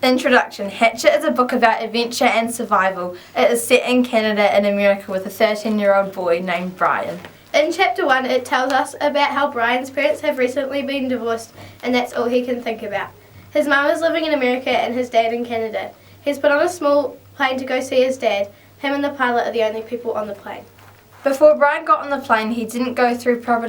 Introduction. Hatchet is a book about adventure and survival. It is set in Canada and America with a 13-year-old boy named Brian. In Chapter 1, it tells us about how Brian's parents have recently been divorced and that's all he can think about. His mum is living in America and his dad in Canada. He's put on a small plane to go see his dad. Him and the pilot are the only people on the plane. Before Brian got on the plane, he didn't go through proper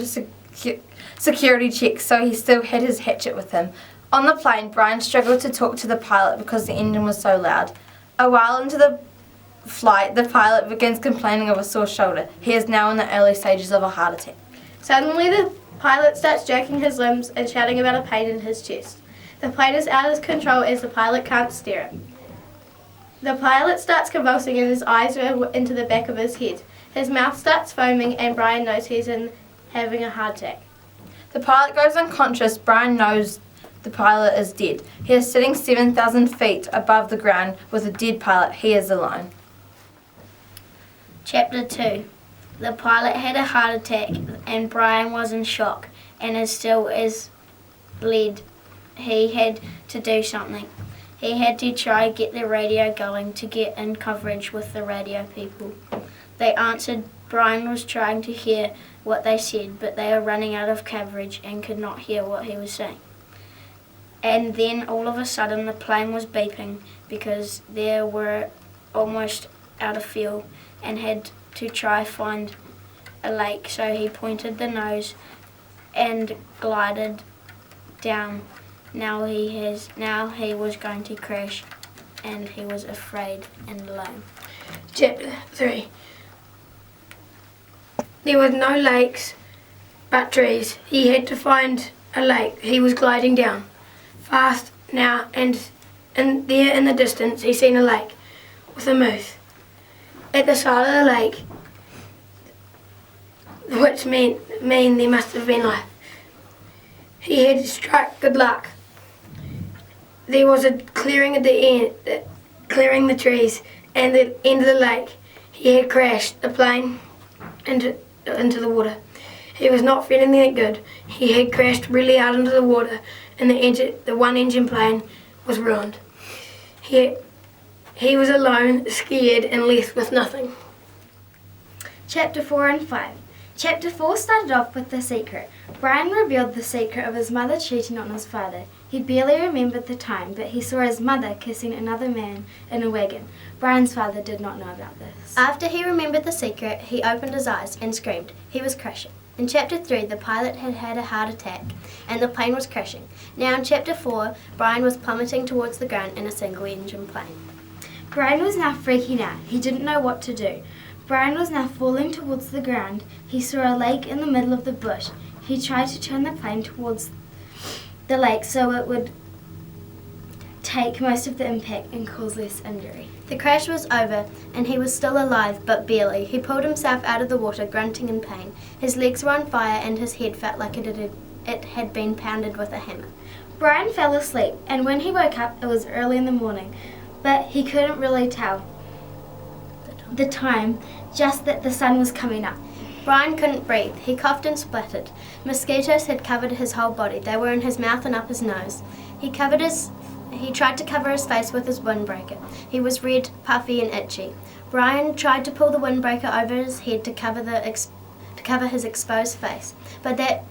security checks, so he still had his hatchet with him. On the plane, Brian struggled to talk to the pilot because the engine was so loud. A while into the flight, the pilot begins complaining of a sore shoulder. He is now in the early stages of a heart attack. Suddenly, the pilot starts jerking his limbs and shouting about a pain in his chest. The plane is out of control as the pilot can't steer it. The pilot starts convulsing and his eyes go into the back of his head. His mouth starts foaming and Brian knows he's having a heart attack. The pilot goes unconscious. Brian knows the pilot is dead. He is sitting 7,000 feet above the ground with a dead pilot. He is alone. Chapter 2. The pilot had a heart attack and Brian was in shock and is still is bled. He had to do something. He had to try get the radio going to get in coverage with the radio people. They answered. Brian was trying to hear what they said, but they were running out of coverage and could not hear what he was saying. And then all of a sudden the plane was beeping because they were almost out of fuel and had to try find a lake. So he pointed the nose and glided down. Now he was going to crash and he was afraid and alone. Chapter 3. There were no lakes but trees. He had to find a lake. He was gliding down fast now, and there in the distance he seen a lake with a moose at the side of the lake, which mean there must have been life. He had struck good luck. There was a clearing at the end, clearing the trees and the end of the lake. He had crashed the plane into the water. He was not feeling that good. He had crashed really out into the water and the one engine plane was ruined. He was alone, scared and left with nothing. Chapter 4 and 5. Chapter 4 started off with the secret. Brian revealed the secret of his mother cheating on his father. He barely remembered the time, but he saw his mother kissing another man in a wagon. Brian's father did not know about this. After he remembered the secret, he opened his eyes and screamed. He was crashing. In Chapter 3, the pilot had had a heart attack and the plane was crashing. Now in Chapter 4, Brian was plummeting towards the ground in a single-engine plane. Brian was now freaking out. He didn't know what to do. Brian was now falling towards the ground. He saw a lake in the middle of the bush. He tried to turn the plane towards the lake so it would take most of the impact and cause less injury. The crash was over and he was still alive, but barely. He pulled himself out of the water, grunting in pain. His legs were on fire and his head felt like it had been pounded with a hammer. Brian fell asleep, and when he woke up, it was early in the morning, but he couldn't really tell the time, just that the sun was coming up. Brian couldn't breathe. He coughed and spluttered. Mosquitoes had covered his whole body. They were in his mouth and up his nose. He tried to cover his face with his windbreaker. He was red, puffy and itchy. Brian tried to pull the windbreaker over his head to cover his exposed face, but that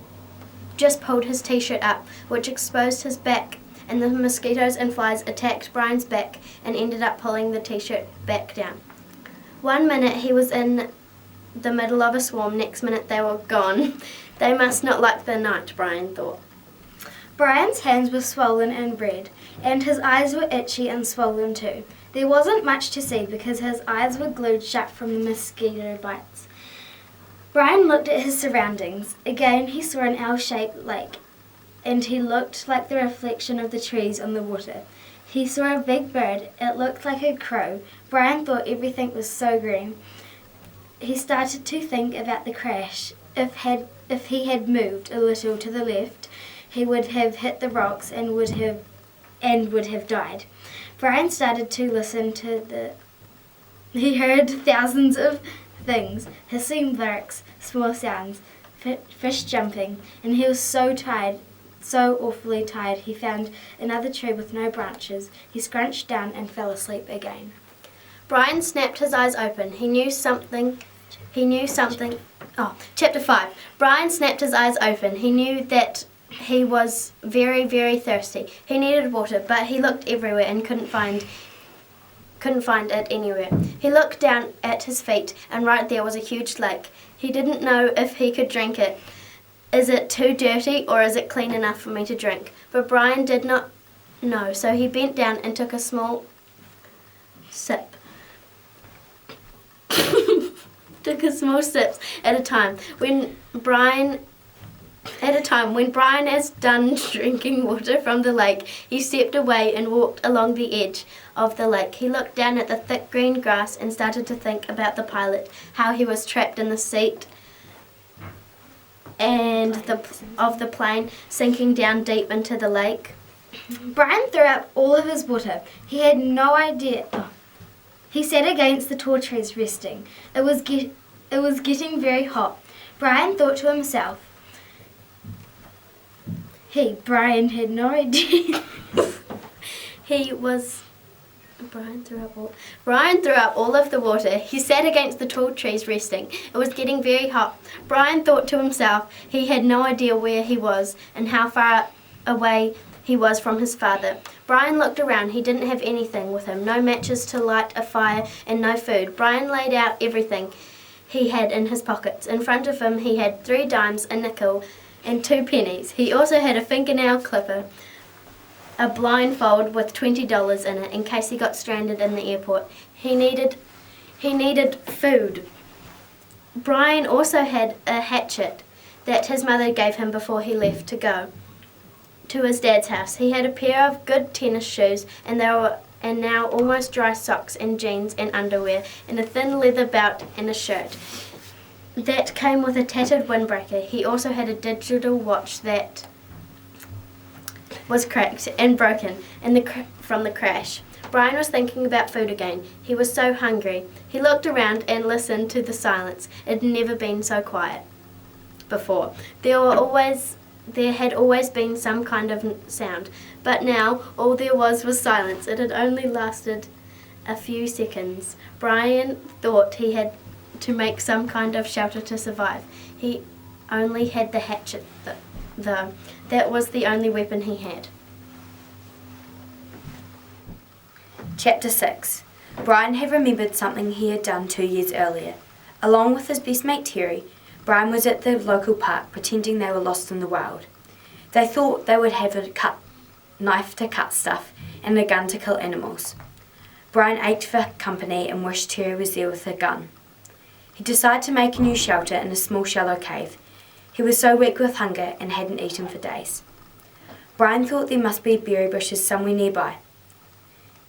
just pulled his t-shirt up, which exposed his back, and the mosquitoes and flies attacked Brian's back and ended up pulling the t-shirt back down. 1 minute he was in the middle of a swarm, next minute they were gone. They must not like the night, Brian thought. Brian's hands were swollen and red, and his eyes were itchy and swollen too. There wasn't much to see because his eyes were glued shut from the mosquito bites. Brian looked at his surroundings. Again he saw an L-shaped lake, and he looked like the reflection of the trees on the water. He saw a big bird. It looked like a crow. Brian thought everything was so green. He started to think about the crash. If he had moved a little to the left, he would have hit the rocks and would have died. Brian started to listen to he heard thousands of things, hissing barks, small sounds, fish jumping, and he was so tired, so awfully tired he found another tree with no branches. He scrunched down and fell asleep again. Brian snapped his eyes open. He knew something. Chapter 5. Brian snapped his eyes open. He knew that he was very, very thirsty. He needed water, but he looked everywhere and couldn't find it anywhere. He looked down at his feet, and right there was a huge lake. He didn't know if he could drink it. Is it too dirty, or is it clean enough for me to drink? But Brian did not know, so he bent down and took a small sip. Took a small sips at a time. When Brian is done drinking water from the lake, he stepped away and walked along the edge of the lake. He looked down at the thick green grass and started to think about the pilot, how he was trapped in the seat and of the plane sinking down deep into the lake. Brian threw up all of his water. He had no idea. He sat against the tall trees resting. It was getting very hot. Brian thought to himself. Brian had no idea. Brian threw up all of the water. He sat against the tall trees resting. It was getting very hot. Brian thought to himself he had no idea where he was and how far away he was from his father. Brian looked around. He didn't have anything with him, no matches to light a fire and no food. Brian laid out everything he had in his pockets. In front of him he had 3 dimes, a nickel, and 2 pennies. He also had a fingernail clipper, a blindfold with $20 in it in case he got stranded in the airport. He needed food. Brian also had a hatchet that his mother gave him before he left to go to his dad's house. He had a pair of good tennis shoes and now almost dry socks and jeans and underwear and a thin leather belt and a shirt that came with a tattered windbreaker. He also had a digital watch that was cracked and broken from the crash. Brian was thinking about food again. He was so hungry. He looked around and listened to the silence. It had never been so quiet before. There had always been some kind of sound, but now all there was silence. It had only lasted a few seconds. Brian thought he had to make some kind of shelter to survive. He only had the hatchet, though. That was the only weapon he had. Chapter 6. Brian had remembered something he had done 2 years earlier. Along with his best mate Terry, Brian was at the local park pretending they were lost in the wild. They thought they would have a knife to cut stuff and a gun to kill animals. Brian ached for company and wished Terry was there with a gun. He decided to make a new shelter in a small shallow cave. He was so weak with hunger and hadn't eaten for days. Brian thought there must be berry bushes somewhere nearby.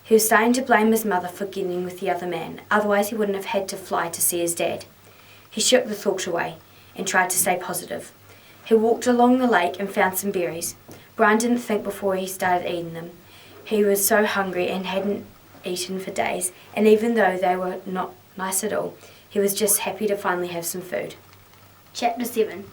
He was starting to blame his mother for getting with the other man, otherwise he wouldn't have had to fly to see his dad. He shook the thought away and tried to stay positive. He walked along the lake and found some berries. Brian didn't think before he started eating them. He was so hungry and hadn't eaten for days, and even though they were not nice at all, he was just happy to finally have some food. Chapter 7.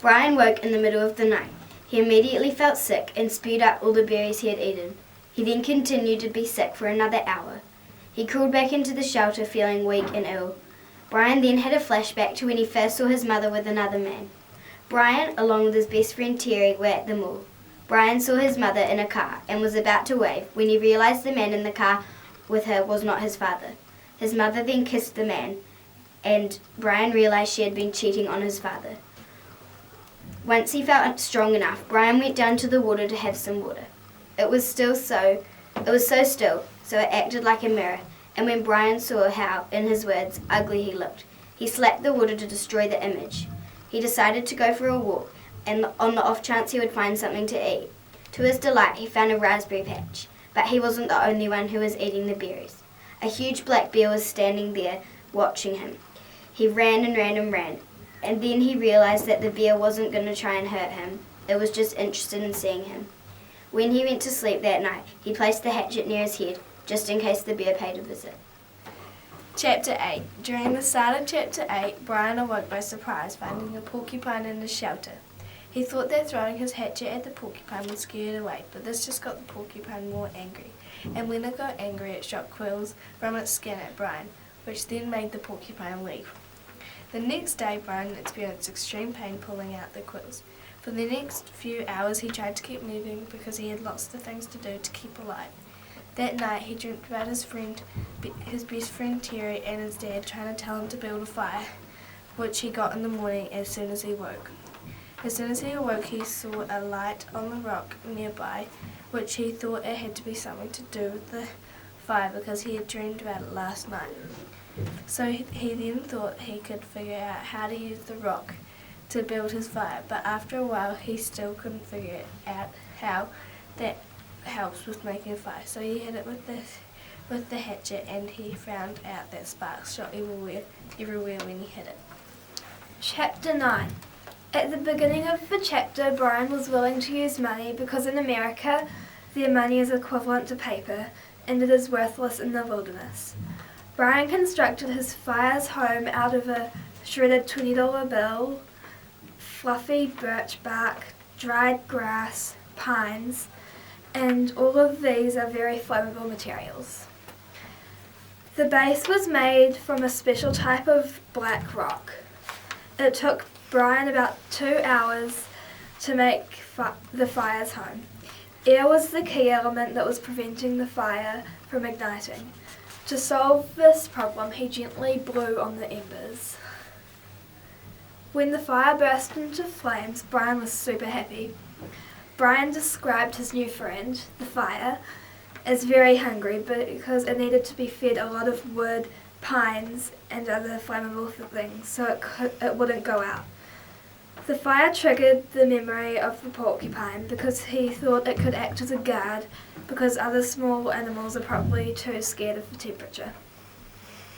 Brian woke in the middle of the night. He immediately felt sick and spewed out all the berries he had eaten. He then continued to be sick for another hour. He crawled back into the shelter feeling weak and ill. Brian then had a flashback to when he first saw his mother with another man. Brian, along with his best friend Terry, were at the mall. Brian saw his mother in a car and was about to wave when he realised the man in the car with her was not his father. His mother then kissed the man, and Brian realised she had been cheating on his father. Once he felt strong enough, Brian went down to the water to have some water. It was so still, so it acted like a mirror, and when Brian saw how, in his words, ugly he looked, he slapped the water to destroy the image. He decided to go for a walk, and on the off chance he would find something to eat. To his delight, he found a raspberry patch, but he wasn't the only one who was eating the berries. A huge black bear was standing there, watching him. He ran and ran and ran, and then he realised that the bear wasn't going to try and hurt him. It was just interested in seeing him. When he went to sleep that night, he placed the hatchet near his head, just in case the bear paid a visit. Chapter 8. During the start of Chapter 8, Brian awoke by surprise, finding a porcupine in his shelter. He thought that throwing his hatchet at the porcupine would scare it away, but this just got the porcupine more angry. And when it got angry, it shot quills from its skin at Brian, which then made the porcupine leave. The next day, Brian experienced extreme pain pulling out the quills. For the next few hours, he tried to keep moving because he had lots of things to do to keep alive. That night, he dreamed about his best friend Terry and his dad trying to tell him to build a fire, which he got in the morning as soon as he woke. As soon as he awoke, he saw a light on the rock nearby, which he thought it had to be something to do with the fire because he had dreamed about it last night. So he then thought he could figure out how to use the rock to build his fire, but after a while he still couldn't figure out how that helps with making a fire. So he hit it with the hatchet, and he found out that sparks shot everywhere when he hit it. Chapter 9. At the beginning of the chapter, Brian was willing to use money because in America, their money is equivalent to paper, and it is worthless in the wilderness. Brian constructed his fire's home out of a shredded $20 bill, fluffy birch bark, dried grass, pines, and all of these are very flammable materials. The base was made from a special type of black rock. It took Brian about 2 hours to make the fire's home. Air was the key element that was preventing the fire from igniting. To solve this problem, he gently blew on the embers. When the fire burst into flames, Brian was super happy. Brian described his new friend, the fire, as very hungry because it needed to be fed a lot of wood, pines, and other flammable things so it wouldn't go out. The fire triggered the memory of the porcupine because he thought it could act as a guard because other small animals are probably too scared of the temperature.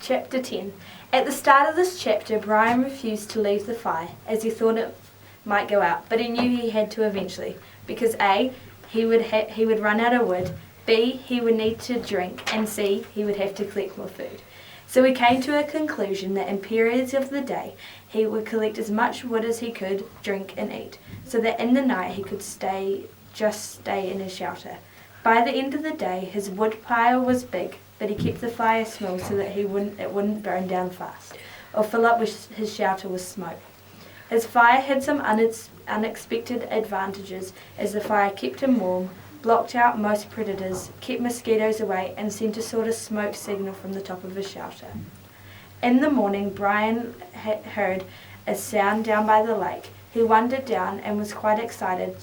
Chapter 10. At the start of this chapter, Brian refused to leave the fire as he thought it might go out, but he knew he had to eventually because A, he would run out of wood, B, he would need to drink, and C, he would have to collect more food. So he came to a conclusion that in periods of the day he would collect as much wood as he could, drink and eat, so that in the night he could stay in his shelter. By the end of the day his wood pile was big, but he kept the fire small so that it wouldn't burn down fast, or fill up his shelter with smoke. His fire had some unexpected advantages as the fire kept him warm, blocked out most predators, kept mosquitoes away, and sent a sort of smoke signal from the top of his shelter. In the morning, Brian heard a sound down by the lake. He wandered down and was quite excited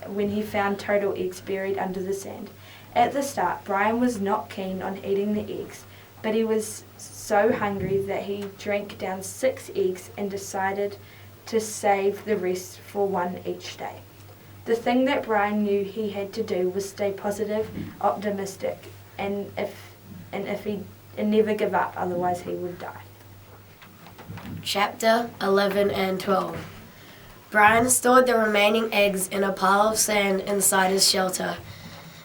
when he found turtle eggs buried under the sand. At the start, Brian was not keen on eating the eggs, but he was so hungry that he drank down 6 eggs and decided to save the rest for one each day. The thing that Brian knew he had to do was stay positive, optimistic, and never give up, otherwise he would die. Chapter 11 and 12. Brian stored the remaining eggs in a pile of sand inside his shelter.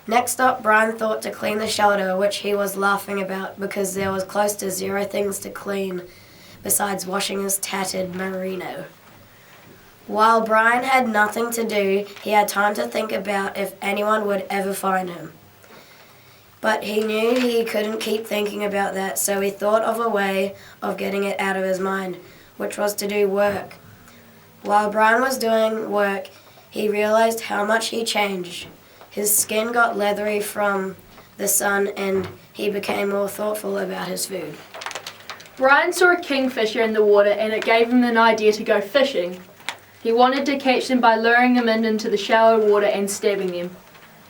Next up, Brian thought to clean the shelter, which he was laughing about because there was close to 0 things to clean besides washing his tattered merino. While Brian had nothing to do, he had time to think about if anyone would ever find him. But he knew he couldn't keep thinking about that, so he thought of a way of getting it out of his mind, which was to do work. While Brian was doing work, he realized how much he changed. His skin got leathery from the sun, and he became more thoughtful about his food. Brian saw a kingfisher in the water, and it gave him an idea to go fishing. He wanted to catch them by luring them into the shallow water and stabbing them.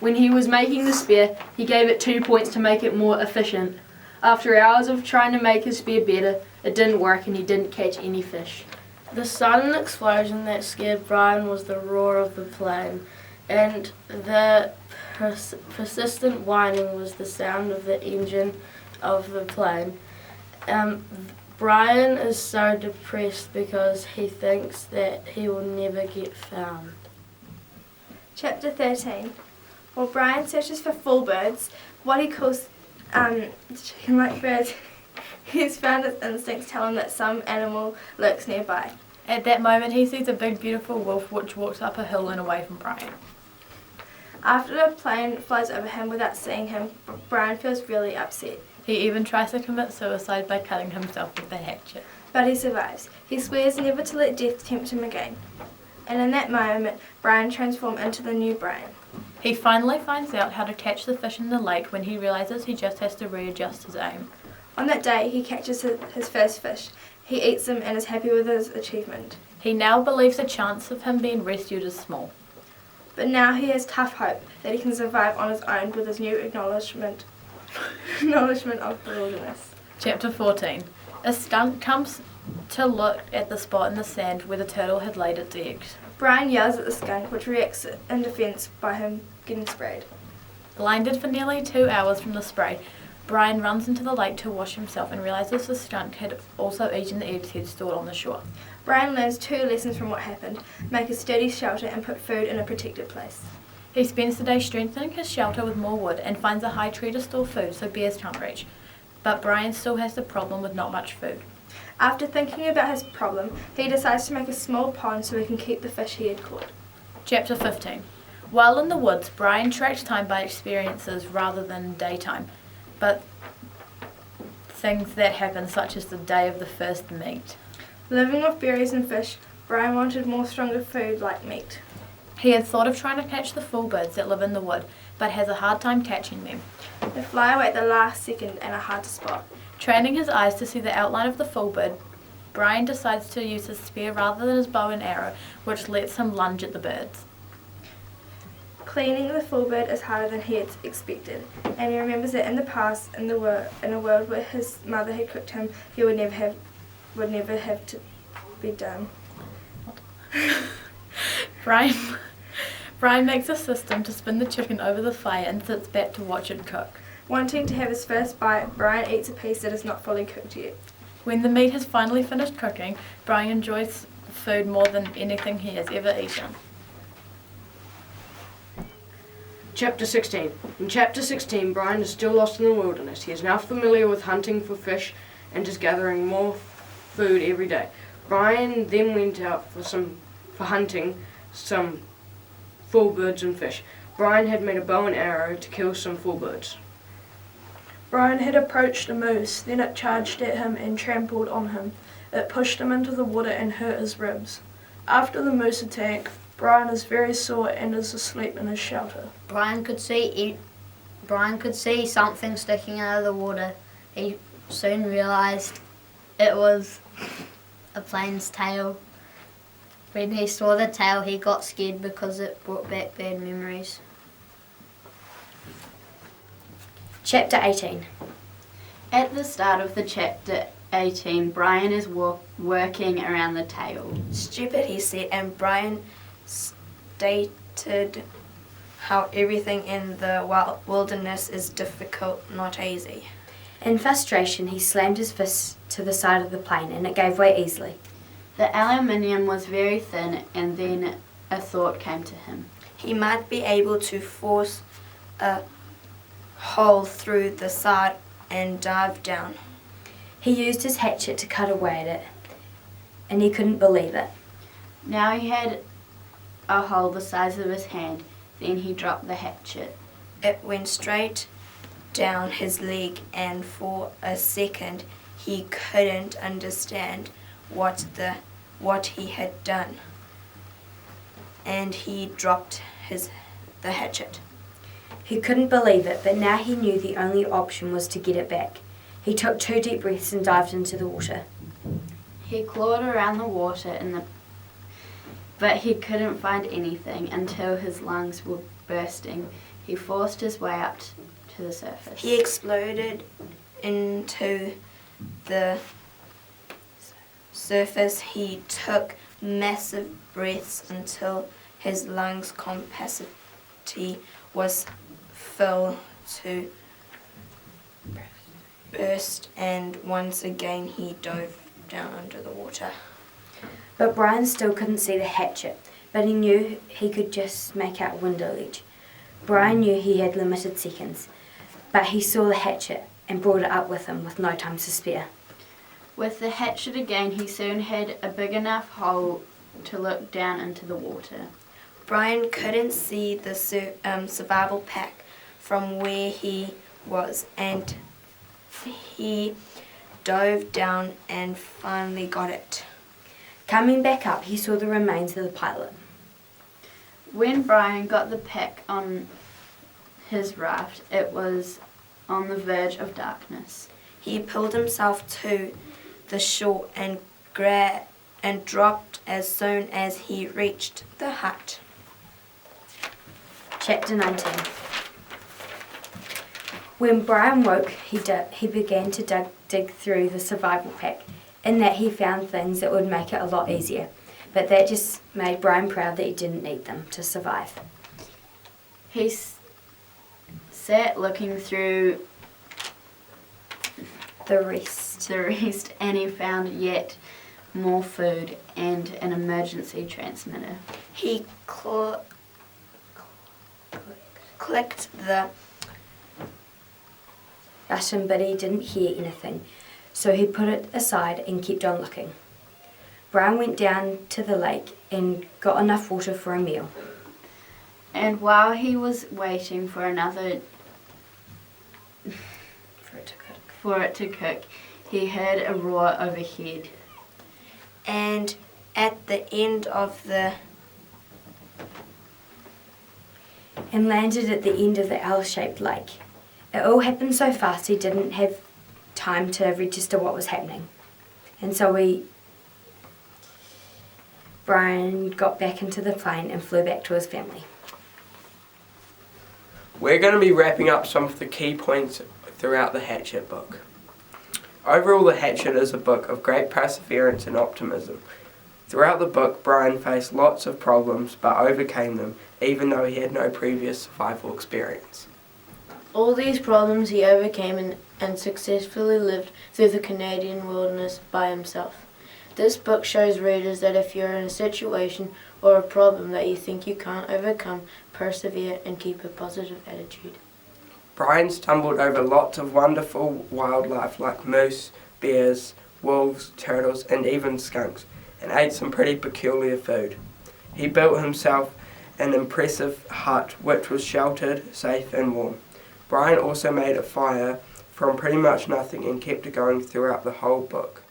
When he was making the spear, he gave it 2 points to make it more efficient. After hours of trying to make his spear better, it didn't work and he didn't catch any fish. The sudden explosion that scared Brian was the roar of the plane, and the persistent whining was the sound of the engine of the plane. Brian is so depressed because he thinks that he will never get found. Chapter 13. While Brian searches for fall birds, what he calls chicken-like birds, he's found his instincts tell him that some animal lurks nearby. At that moment, he sees a big, beautiful wolf which walks up a hill and away from Brian. After the plane flies over him without seeing him, Brian feels really upset. He even tries to commit suicide by cutting himself with a hatchet. But he survives. He swears never to let death tempt him again. And in that moment, Brian transforms into the new Brian. He finally finds out how to catch the fish in the lake when he realizes he just has to readjust his aim. On that day, he catches his first fish. He eats them and is happy with his achievement. He now believes the chance of him being rescued is small. But now he has tough hope that he can survive on his own with his new acknowledgement of the wilderness. Chapter 14. A skunk comes to look at the spot in the sand where the turtle had laid its eggs. Brian yells at the skunk, which reacts in defence by him getting sprayed. Blinded for nearly 2 hours from the spray, Brian runs into the lake to wash himself and realizes the skunk had also eaten the eggs he had stored on the shore. Brian learns 2 lessons from what happened: make a sturdy shelter and put food in a protected place. He spends the day strengthening his shelter with more wood and finds a high tree to store food so bears can't reach. But Brian still has the problem with not much food. After thinking about his problem, he decides to make a small pond so he can keep the fish he had caught. Chapter 15. While in the woods, Brian tracked time by experiences rather than daytime, but things that happen, such as the day of the first meet. Living off berries and fish, Brian wanted more stronger food like meat. He had thought of trying to catch the full birds that live in the wood, but has a hard time catching them. They fly away at the last second and are hard to spot. Training his eyes to see the outline of the full bird, Brian decides to use his spear rather than his bow and arrow, which lets him lunge at the birds. Cleaning the full bird is harder than he had expected, and he remembers that in the past, in a world where his mother had cooked him, he would never have to be done. Brian makes a system to spin the chicken over the fire and sits back to watch it cook. Wanting to have his first bite, Brian eats a piece that is not fully cooked yet. When the meat has finally finished cooking, Brian enjoys food more than anything he has ever eaten. Chapter 16. In Chapter 16, Brian is still lost in the wilderness. He is now familiar with hunting for fish and is gathering more food every day. Brian then went out for hunting some full birds and fish. Brian had made a bow and arrow to kill some full birds. Brian had approached a moose, then it charged at him and trampled on him. It pushed him into the water and hurt his ribs. After the moose attack, Brian is very sore and is asleep in his shelter. Brian could see something sticking out of the water. He soon realised it was a plane's tail. When he saw the tail, he got scared because it brought back bad memories. Chapter 18. At the start of the chapter 18, Brian is working around the tail. Stupid, he said, and Brian stated how everything in the wilderness is difficult, not easy. In frustration, he slammed his fist to the side of the plane and it gave way easily. The aluminium was very thin, and then a thought came to him. He might be able to force a hole through the side and dive down. He used his hatchet to cut away at it, and he couldn't believe it. Now he had a hole the size of his hand. Then he dropped the hatchet. It went straight down his leg, and for a second he couldn't understand what he had done. And he dropped the hatchet. He couldn't believe it, but now he knew the only option was to get it back. He took 2 deep breaths and dived into the water. He clawed around the water but he couldn't find anything until his lungs were bursting. He forced his way up to the surface. He exploded into the surface. He took massive breaths until his lungs' capacity was filled to burst, and once again he dove down under the water. But Brian still couldn't see the hatchet, but he knew he could just make out a window ledge. Brian knew he had limited seconds, but he saw the hatchet and brought it up with him with no time to spare. With the hatchet again, he soon had a big enough hole to look down into the water. Brian couldn't see the survival pack from where he was, and he dove down and finally got it. Coming back up, he saw the remains of the pilot. When Brian got the pack on his raft, it was on the verge of darkness. He pulled himself to the shore and dropped as soon as he reached the hut. Chapter 19. When Brian woke, he began to dig through the survival pack. In that he found things that would make it a lot easier, but that just made Brian proud that he didn't need them to survive. He sat looking through the rest, and he found yet more food and an emergency transmitter. He clicked the button, but he didn't hear anything, so he put it aside and kept on looking. Brian went down to the lake and got enough water for a meal. And while he was waiting for it to cook, he heard a roar overhead. And at the end of and landed at the end of the L-shaped lake. It all happened so fast he didn't have time to register what was happening. And so Brian got back into the plane and flew back to his family. We're going to be wrapping up some of the key points throughout the Hatchet book. Overall, the Hatchet is a book of great perseverance and optimism. Throughout the book, Brian faced lots of problems but overcame them, even though he had no previous survival experience. All these problems he overcame and successfully lived through the Canadian wilderness by himself. This book shows readers that if you're in a situation or a problem that you think you can't overcome, persevere and keep a positive attitude. Brian stumbled over lots of wonderful wildlife like moose, bears, wolves, turtles and even skunks, and ate some pretty peculiar food. He built himself an impressive hut which was sheltered, safe and warm. Brian also made a fire from pretty much nothing and kept it going throughout the whole book.